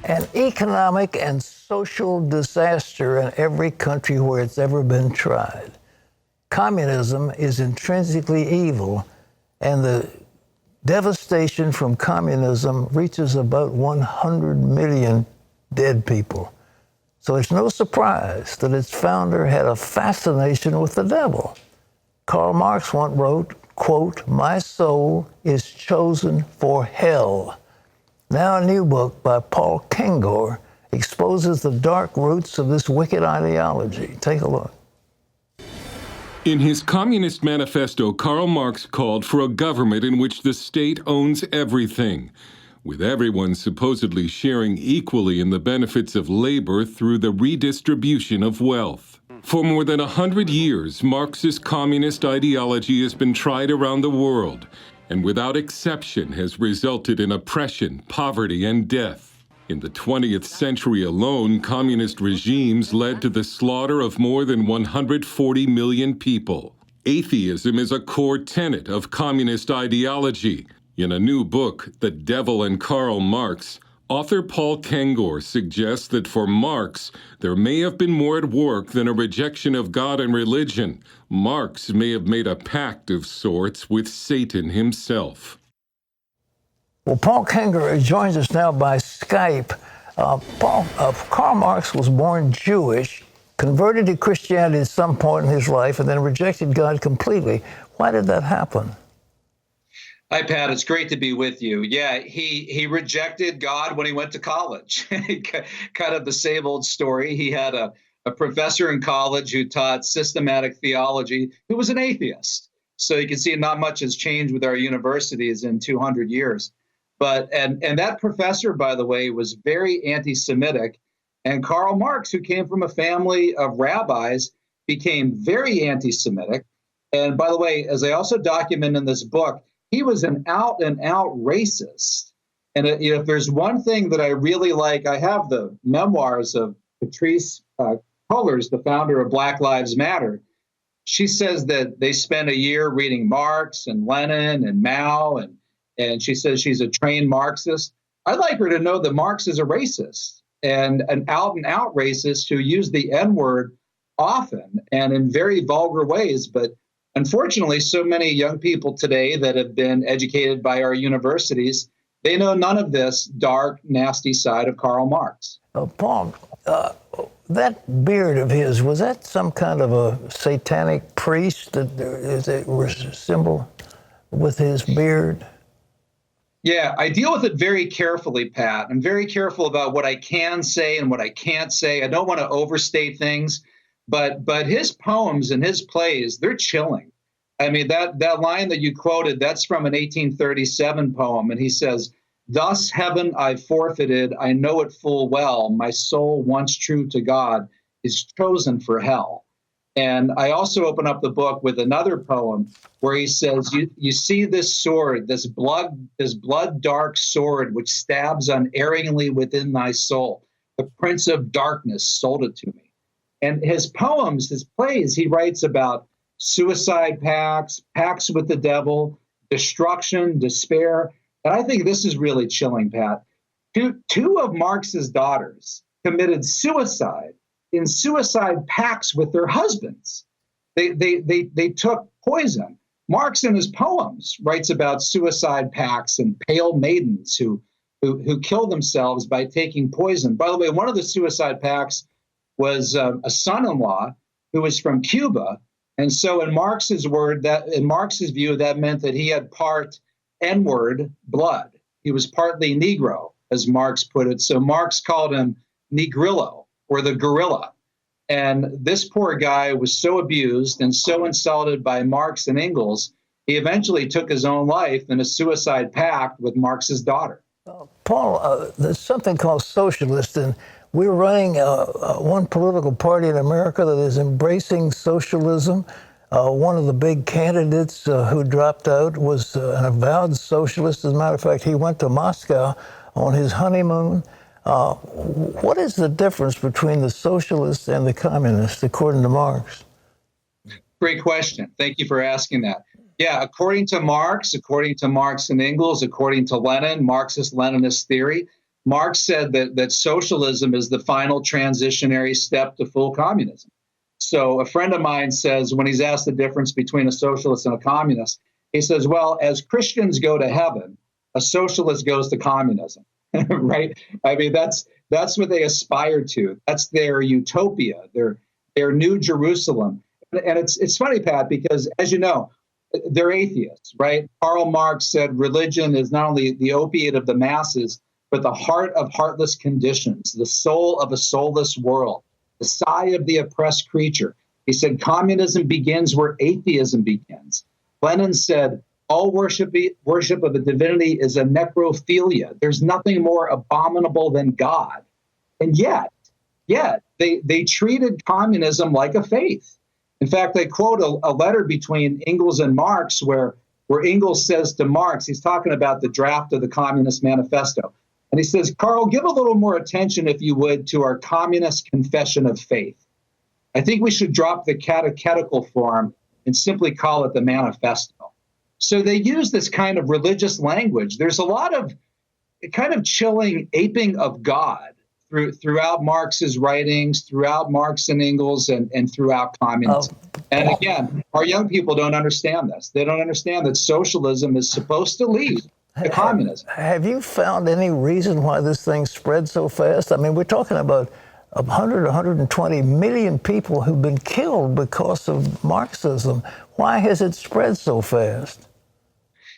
An economic and social disaster in every country where it's ever been tried. Communism is intrinsically evil, and the devastation from communism reaches about 100 million dead people. So it's no surprise that its founder had a fascination with the devil. Karl Marx once wrote, quote, "My soul is chosen for hell." Now a new book by Paul Kengor exposes the dark roots of this wicked ideology. Take a look. In his Communist Manifesto, Karl Marx called for a government in which the state owns everything, with everyone supposedly sharing equally in the benefits of labor through the redistribution of wealth. For more than 100 years, Marxist communist ideology has been tried around the world, and without exception has resulted in oppression, poverty, and death. In the 20th century alone, communist regimes led to the slaughter of more than 140 million people. Atheism is a core tenet of communist ideology. In a new book, The Devil and Karl Marx, author Paul Kengor suggests that for Marx, there may have been more at work than a rejection of God and religion. Marx may have made a pact of sorts with Satan himself. Well, Paul Kengor joins us now by Skype. Karl Marx was born Jewish, converted to Christianity at some point in his life, and then rejected God completely. Why did that happen? Hi, Pat. It's great to be with you. Yeah, he rejected God when he went to college. Kind of the same old story. He had a professor in college who taught systematic theology who was an atheist. So you can see not much has changed with our universities in 200 years. But and that professor, by the way, was very anti-Semitic. And Karl Marx, who came from a family of rabbis, became very anti-Semitic. And by the way, as I also document in this book, he was an out-and-out racist. And if there's one thing that I really like, I have the memoirs of Patrice Cullors, the founder of Black Lives Matter. She says that they spent a year reading Marx and Lenin and Mao, and she says she's a trained Marxist. I'd like her to know that Marx is a racist, and an out-and-out racist who used the N-word often and in very vulgar ways. But unfortunately, so many young people today that have been educated by our universities, they know none of this dark, nasty side of Karl Marx. Paul, that beard of his, was that some kind of a satanic priest that was a symbol with his beard? Yeah, I deal with it very carefully, Pat. I'm very careful about what I can say and what I can't say. I don't want to overstate things. But his poems and his plays, they're chilling. I mean, that line that you quoted, that's from an 1837 poem. And he says, "Thus heaven I forfeited, I know it full well. My soul, once true to God, is chosen for hell." And I also open up the book with another poem where he says, you see this sword, this blood dark sword, which stabs unerringly within thy soul. The Prince of Darkness sold it to me. And his poems, his plays, he writes about suicide pacts, pacts with the devil, destruction, despair. And I think this is really chilling, Pat. Two of Marx's daughters committed suicide in suicide pacts with their husbands. They took poison. Marx in his poems writes about suicide pacts and pale maidens who kill themselves by taking poison. By the way, one of the suicide pacts was a son-in-law who was from Cuba. And so in Marx's view, that meant that he had part N-word blood. He was partly Negro, as Marx put it. So Marx called him Negrillo, or the gorilla. And this poor guy was so abused and so insulted by Marx and Engels, he eventually took his own life in a suicide pact with Marx's daughter. Paul, there's something called socialist, and we're running one political party in America that is embracing socialism. One of the big candidates who dropped out was an avowed socialist. As a matter of fact, he went to Moscow on his honeymoon. What is the difference between the socialists and the communists, according to Marx? Great question. Thank you for asking that. Yeah, according to Marx and Engels, according to Lenin, Marxist-Leninist theory, Marx said that socialism is the final transitionary step to full communism. So a friend of mine says, when he's asked the difference between a socialist and a communist, he says, well, as Christians go to heaven, a socialist goes to communism, right? I mean, that's what they aspire to. That's their utopia, their new Jerusalem. And it's funny, Pat, because as you know, they're atheists, right? Karl Marx said religion is not only the opiate of the masses, but the heart of heartless conditions, the soul of a soulless world, the sigh of the oppressed creature. He said communism begins where atheism begins. Lenin said all worship of a divinity is a necrophilia. There's nothing more abominable than God. And yet they treated communism like a faith. In fact, I quote a letter between Engels and Marx where Engels says to Marx, he's talking about the draft of the Communist Manifesto. And he says, Karl, give a little more attention, if you would, to our communist confession of faith. I think we should drop the catechetical form and simply call it the manifesto. So they use this kind of religious language. There's a lot of kind of chilling aping of God throughout Marx's writings, throughout Marx and Engels, and throughout communism. And again, our young people don't understand this. They don't understand that socialism is supposed to lead to communism. Have you found any reason why this thing spread so fast? I mean, we're talking about 100, 120 million people who've been killed because of Marxism. Why has it spread so fast?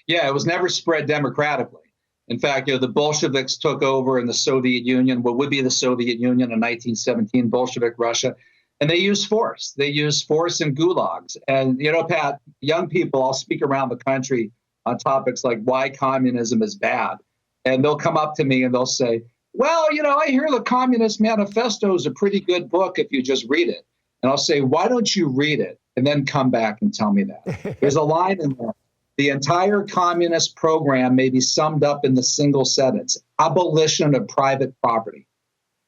Yeah, it was never spread democratically. In fact, the Bolsheviks took over in the Soviet Union, what would be the Soviet Union in 1917, Bolshevik Russia, and they used force. They used force in gulags. And, Pat, young people, I'll speak around the country on topics like why communism is bad. And they'll come up to me and they'll say, well, I hear the Communist Manifesto is a pretty good book if you just read it. And I'll say, why don't you read it and then come back and tell me that? There's a line in there. The entire communist program may be summed up in the single sentence, abolition of private property.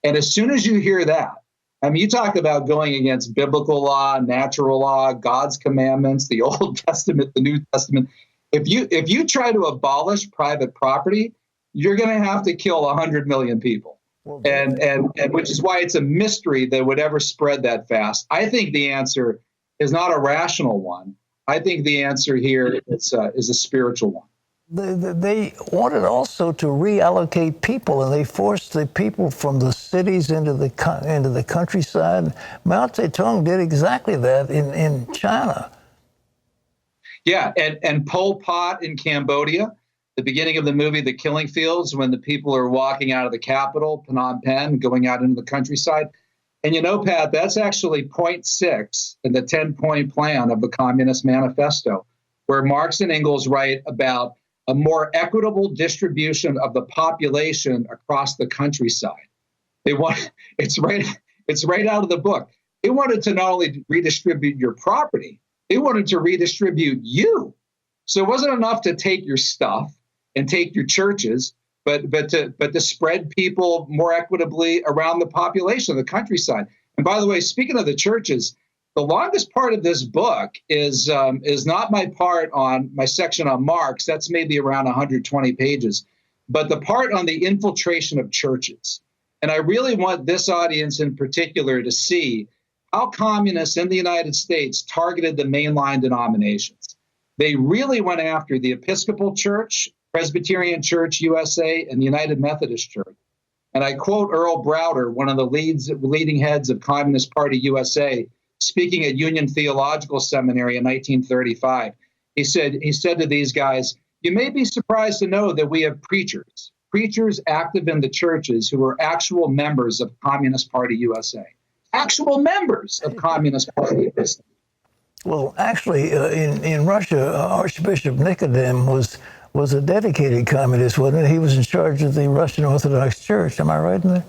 And as soon as you hear that, I mean, you talk about going against biblical law, natural law, God's commandments, the Old Testament, the New Testament. If you try to abolish private property, you're going to have to kill 100 million people. And which is why it's a mystery that would ever spread that fast. I think the answer is not a rational one. I think the answer here is a spiritual one. They wanted also to reallocate people, and they forced the people from the cities into the countryside. Mao Zedong did exactly that in China. Yeah, and Pol Pot in Cambodia, the beginning of the movie The Killing Fields, when the people are walking out of the capital, Phnom Penh, going out into the countryside. And Pat, that's actually point 6 in the 10-point plan of the Communist Manifesto, where Marx and Engels write about a more equitable distribution of the population across the countryside. It's right out of the book. They wanted to not only redistribute your property, they wanted to redistribute you. So it wasn't enough to take your stuff and take your churches, but to spread people more equitably around the population of the countryside. And by the way, speaking of the churches, the longest part of this book is not my part on my section on Marx. That's maybe around 120 pages, but the part on the infiltration of churches. And I really want this audience in particular to see how communists in the United States targeted the mainline denominations. They really went after the Episcopal Church, Presbyterian Church USA, and the United Methodist Church. And I quote Earl Browder, one of the leading heads of Communist Party USA, speaking at Union Theological Seminary in 1935. He said to these guys, "You may be surprised to know that we have preachers active in the churches who are actual members of Communist Party USA. Actual members of Communist Party USA." Well, actually, in Russia, Archbishop Nikodem was a dedicated communist, wasn't he? He was in charge of the Russian Orthodox Church. Am I right in that?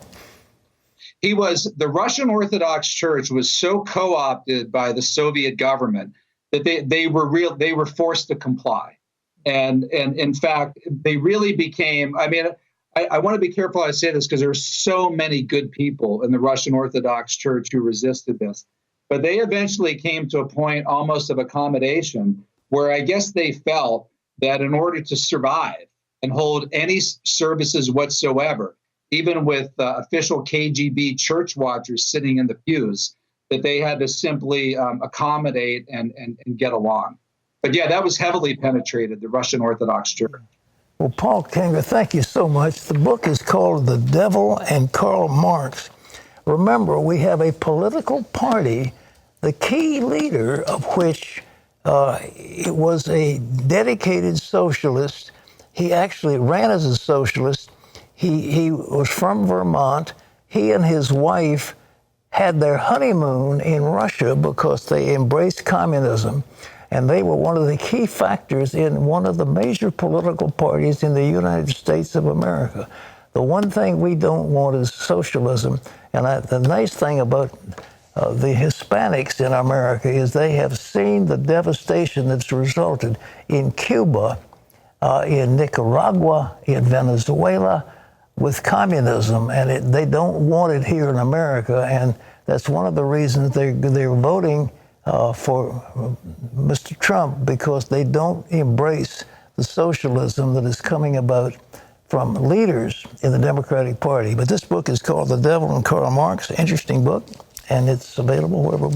The Russian Orthodox Church was so co-opted by the Soviet government that they were forced to comply. And in fact, they really became, I want to be careful how I say this because there are so many good people in the Russian Orthodox Church who resisted this. But they eventually came to a point almost of accommodation where I guess they felt that in order to survive and hold any services whatsoever, even with official KGB church watchers sitting in the pews, that they had to simply accommodate and get along. But yeah, that was heavily penetrated, the Russian Orthodox Church. Well, Paul Kenger, thank you so much. The book is called The Devil and Karl Marx. Remember, we have a political party, the key leader of which it was a dedicated socialist. He actually ran as a socialist. He was from Vermont. He and his wife had their honeymoon in Russia because they embraced communism. And they were one of the key factors in one of the major political parties in the United States of America. The one thing we don't want is socialism. And the nice thing about the Hispanics in America is they have seen the devastation that's resulted in Cuba, in Nicaragua, in Venezuela, with communism. And they don't want it here in America. And that's one of the reasons they're voting for Mr. Trump, because they don't embrace the socialism that is coming about from leaders in the Democratic Party. But this book is called The Devil and Karl Marx. Interesting book, and it's available wherever books